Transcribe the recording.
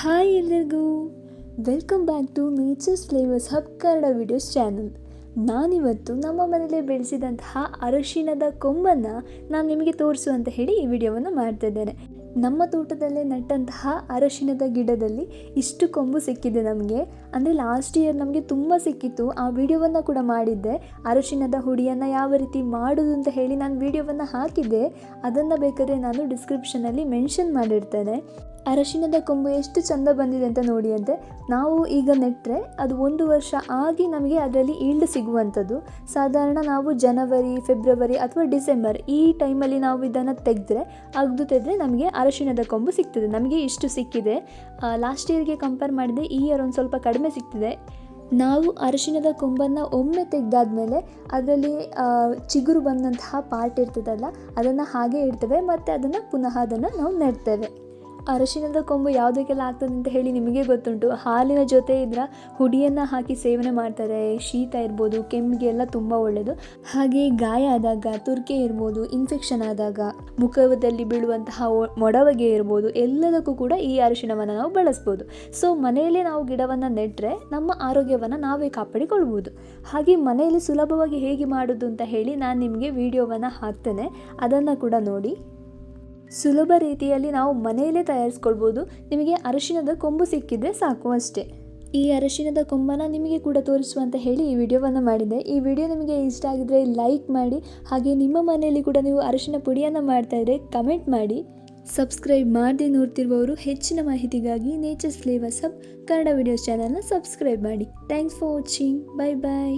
Hi ಎಲ್ಲರಿಗೂ, welcome back to Nature's Flavours Hub Kannada videos channel. ನಾನಿವತ್ತು ನಮ್ಮ ಮನೇಲಿ ಬೆಳೆಸಿದಂತಹ ಅರಶಿಣದ ಕೊಂಬನ್ನು ನಾನು ನಿಮಗೆ ತೋರಿಸುವಂತ ಹೇಳಿ ಈ ವಿಡಿಯೋವನ್ನು ಮಾಡ್ತಿದ್ದೇನೆ. ನಮ್ಮ ತೋಟದಲ್ಲೇ ನಟ್ಟಂತಹ ಅರಶಿಣದ ಗಿಡದಲ್ಲಿ ಇಷ್ಟು ಕೊಂಬು ಸಿಕ್ಕಿದೆ ನಮಗೆ. ಅಂದರೆ ಲಾಸ್ಟ್ ಇಯರ್ ನಮಗೆ ತುಂಬ ಸಿಕ್ಕಿತ್ತು. ಆ ವಿಡಿಯೋವನ್ನು ಕೂಡ ಮಾಡಿದ್ದೆ. ಅರಶಿಣದ ಹುಡಿಯನ್ನು ಯಾವ ರೀತಿ ಮಾಡೋದು ಅಂತ ಹೇಳಿ ನಾನು ವಿಡಿಯೋವನ್ನು ಹಾಕಿದ್ದೆ. ಅದನ್ನು ಬೇಕಾದರೆ ನಾನು ಡಿಸ್ಕ್ರಿಪ್ಷನಲ್ಲಿ ಮೆನ್ಷನ್ ಮಾಡಿರ್ತೇನೆ. ಅರಶಿಣದ ಕೊಂಬು ಎಷ್ಟು ಚೆಂದ ಬಂದಿದೆ ಅಂತ ನೋಡಿ. ಅಂತೆ ನಾವು ಈಗ ನೆಟ್ಟರೆ ಅದು 1 ವರ್ಷ ಆಗಿ ನಮಗೆ ಅದರಲ್ಲಿ ಈಲ್ಡ್ ಸಿಗುವಂಥದ್ದು. ಸಾಧಾರಣ ನಾವು ಜನವರಿ, ಫೆಬ್ರವರಿ ಅಥವಾ ಡಿಸೆಂಬರ್ ಈ ಟೈಮಲ್ಲಿ ನಾವು ಇದನ್ನು ತೆಗೆದ್ರೆ ನಮಗೆ ಅರಶಿಣದ ಕೊಂಬು ಸಿಗ್ತದೆ. ನಮಗೆ ಇಷ್ಟು ಸಿಕ್ಕಿದೆ. ಲಾಸ್ಟ್ ಇಯರ್ಗೆ ಕಂಪೇರ್ ಮಾಡಿದರೆ ಈ ಇಯರ್ ಒಂದು ಸ್ವಲ್ಪ ಕಡಿಮೆ ಸಿಗ್ತಿದೆ. ನಾವು ಅರಶಿಣದ ಕೊಂಬನ್ನು ಒಮ್ಮೆ ತೆಗೆದಾದ್ಮೇಲೆ ಅದರಲ್ಲಿ ಚಿಗುರು ಬಂದಂತಹ ಪಾರ್ಟ್ ಇರ್ತದಲ್ಲ, ಅದನ್ನು ಹಾಗೆ ಇಡ್ತೇವೆ ಮತ್ತು ಅದನ್ನು ನಾವು ನೆಡ್ತೇವೆ. ಅರಶಿಣದ ಕೊಂಬು ಯಾವುದಕ್ಕೆಲ್ಲ ಆಗ್ತದೆ ಅಂತ ಹೇಳಿ ನಿಮಗೆ ಗೊತ್ತುಂಟು. ಹಾಲಿನ ಜೊತೆ ಇದರ ಹುಡಿಯನ್ನು ಹಾಕಿ ಸೇವನೆ ಮಾಡ್ತಾರೆ. ಶೀತ ಇರ್ಬೋದು, ಕೆಮ್ಮಿಗೆ ಎಲ್ಲ ತುಂಬ ಒಳ್ಳೆಯದು. ಹಾಗೆ ಗಾಯ ಆದಾಗ, ತುರ್ಕೆ ಇರ್ಬೋದು, ಇನ್ಫೆಕ್ಷನ್ ಆದಾಗ, ಮುಖದಲ್ಲಿ ಬೀಳುವಂತಹ ಮೊಡವೆಗೆ ಇರ್ಬೋದು, ಎಲ್ಲದಕ್ಕೂ ಕೂಡ ಈ ಅರಶಿಣವನ್ನು ನಾವು ಬಳಸ್ಬೋದು. ಸೊ ಮನೆಯಲ್ಲೇ ನಾವು ಗಿಡವನ್ನು ನೆಟ್ಟರೆ ನಮ್ಮ ಆರೋಗ್ಯವನ್ನು ನಾವೇ ಕಾಪಾಡಿಕೊಳ್ಬೋದು. ಹಾಗೆ ಮನೆಯಲ್ಲಿ ಸುಲಭವಾಗಿ ಹೇಗೆ ಮಾಡೋದು ಅಂತ ಹೇಳಿ ನಾನು ನಿಮಗೆ ವಿಡಿಯೋವನ್ನು ಹಾಕ್ತೇನೆ. ಅದನ್ನು ಕೂಡ ನೋಡಿ. ಸುಲಭ ರೀತಿಯಲ್ಲಿ ನಾವು ಮನೆಯಲ್ಲೇ ತಯಾರಿಸ್ಕೊಳ್ಬೋದು. ನಿಮಗೆ ಅರಶಿಣದ ಕೊಂಬು ಸಿಕ್ಕಿದ್ರೆ ಸಾಕು ಅಷ್ಟೇ. ಈ ಅರಶಿಣದ ಕೊಂಬನ್ನು ನಿಮಗೆ ಕೂಡ ತೋರಿಸುವಂತ ಹೇಳಿ ಈ ವಿಡಿಯೋವನ್ನು ಮಾಡಿದೆ. ಈ ವಿಡಿಯೋ ನಿಮಗೆ ಇಷ್ಟ ಆಗಿದ್ರೆ ಲೈಕ್ ಮಾಡಿ. ಹಾಗೆ ನಿಮ್ಮ ಮನೆಯಲ್ಲಿ ಕೂಡ ನೀವು ಅರಶಿಣ ಪುಡಿಯನ್ನು ಮಾಡ್ತಾಯಿದ್ರೆ ಕಮೆಂಟ್ ಮಾಡಿ. ಸಬ್ಸ್ಕ್ರೈಬ್ ಮಾಡದೆ ನೋಡ್ತಿರುವವರು ಹೆಚ್ಚಿನ ಮಾಹಿತಿಗಾಗಿ Nature's Flavours Hub Kannada videos ಚಾನಲ್ನ ಸಬ್ಸ್ಕ್ರೈಬ್ ಮಾಡಿ. Thanks for watching. Bye bye.